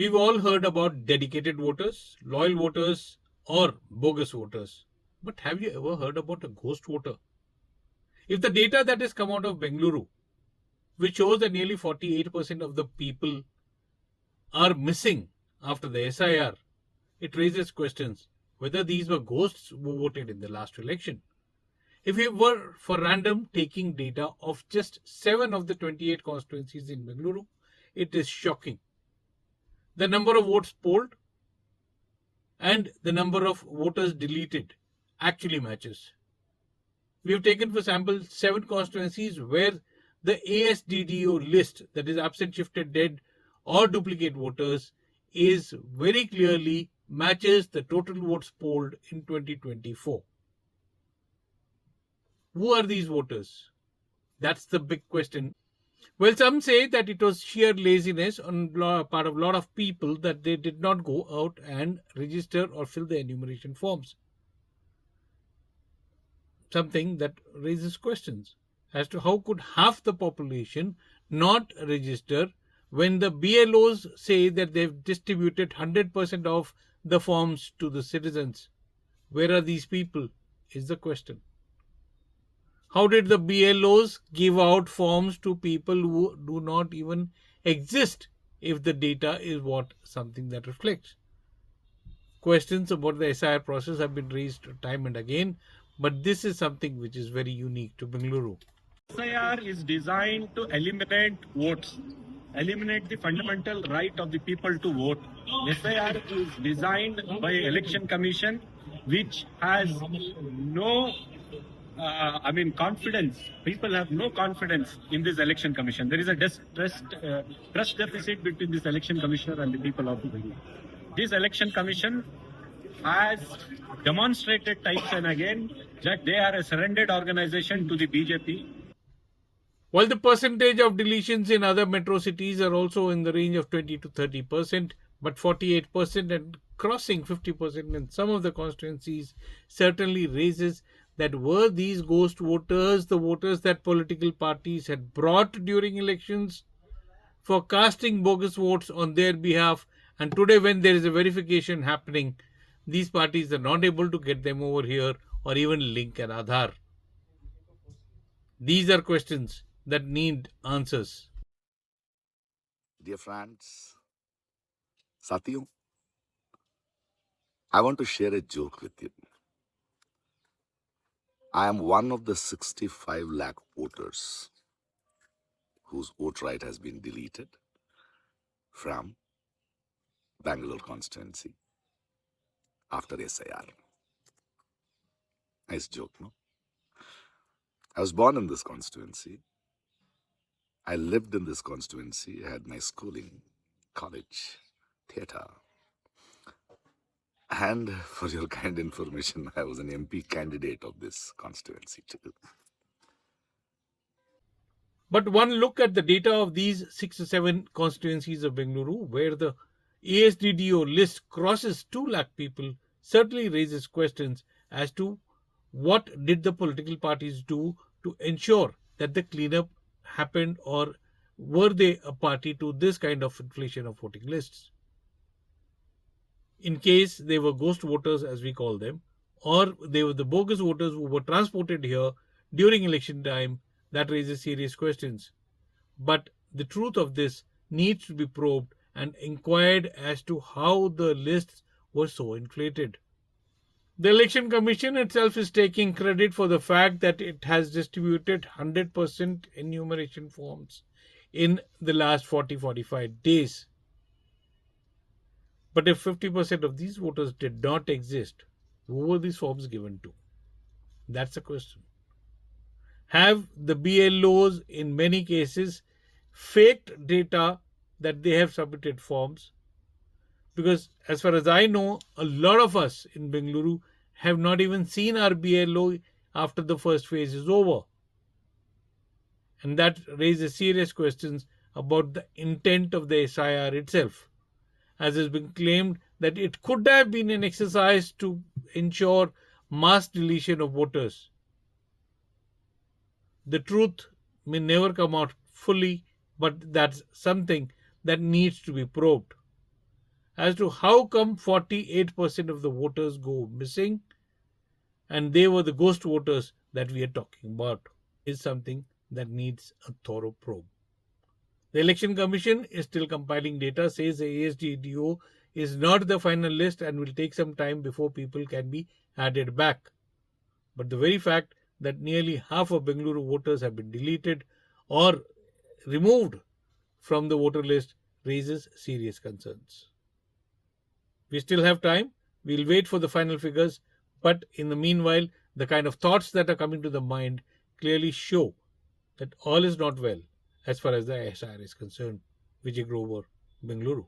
We've all heard about dedicated voters, loyal voters, or bogus voters. But have you ever heard about a ghost voter? If the data that has come out of Bengaluru, which shows that nearly 48% of the people are missing after the SIR, it raises questions whether these were ghosts who voted in the last election. If we were for random taking data of just 7 of the 28 constituencies in Bengaluru, it is shocking. The number of votes polled and the number of voters deleted actually matches. We have taken for sample 7 constituencies where the ASDDO list, that is absent, shifted, dead or duplicate voters, is very clearly matches the total votes polled in 2024. Who are these voters? That's the big question. Well, some say that it was sheer laziness on part of a lot of people that they did not go out and register or fill the enumeration forms. Something that raises questions as to how could half the population not register when the BLOs say that they've distributed 100% of the forms to the citizens. Where are these people is the question. How did the BLOs give out forms to people who do not even exist if the data is what something that reflects? Questions about the SIR process have been raised time and again, but this is something which is very unique to Bengaluru. SIR is designed to eliminate votes, eliminate the fundamental right of the people to vote. SIR is designed by Election Commission, which has no confidence. People have no confidence in this Election Commission. There is a trust deficit between this Election Commissioner and the people of India. This Election Commission has demonstrated times and again that they are a surrendered organization to the BJP. While the percentage of deletions in other metro cities are also in the range of 20 to 30%, but 48% and crossing 50% in some of the constituencies certainly raises that were these ghost voters the voters that political parties had brought during elections for casting bogus votes on their behalf, and today when there is a verification happening, these parties are not able to get them over here or even link an Aadhaar. These are questions that need answers. Dear friends, Sathiyo, I want to share a joke with you. I am one of the 65 lakh voters whose vote right has been deleted from Bangalore constituency after SIR. Nice joke, no? I was born in this constituency. I lived in this constituency. I had my schooling, college, theatre. And for your kind information, I was an MP candidate of this constituency too. But one look at the data of these 6 or 7 constituencies of Bengaluru, where the ASDDO list crosses 2 lakh people, certainly raises questions as to what did the political parties do to ensure that the cleanup happened, or were they a party to this kind of inflation of voting lists? In case they were ghost voters, as we call them, or they were the bogus voters who were transported here during election time, that raises serious questions. But the truth of this needs to be probed and inquired as to how the lists were so inflated. The Election Commission itself is taking credit for the fact that it has distributed 100% enumeration forms in the last 40-45 days. But if 50% of these voters did not exist, who were these forms given to? That's a question. Have the BLOs in many cases faked data that they have submitted forms? Because as far as I know, a lot of us in Bengaluru have not even seen our BLO after the first phase is over. And that raises serious questions about the intent of the SIR itself, as has been claimed that it could have been an exercise to ensure mass deletion of voters. The truth may never come out fully, but that's something that needs to be probed. as to how come 48% of the voters go missing and they were the ghost voters that we are talking about is something that needs a thorough probe. The Election Commission is still compiling data, says the ASGDO is not the final list and will take some time before people can be added back. But the very fact that nearly half of Bengaluru voters have been deleted or removed from the voter list raises serious concerns. We still have time. We'll wait for the final figures. But in the meanwhile, the kind of thoughts that are coming to the mind clearly show that all is not well as far as the SIR is concerned. Vijay Grover, Bengaluru.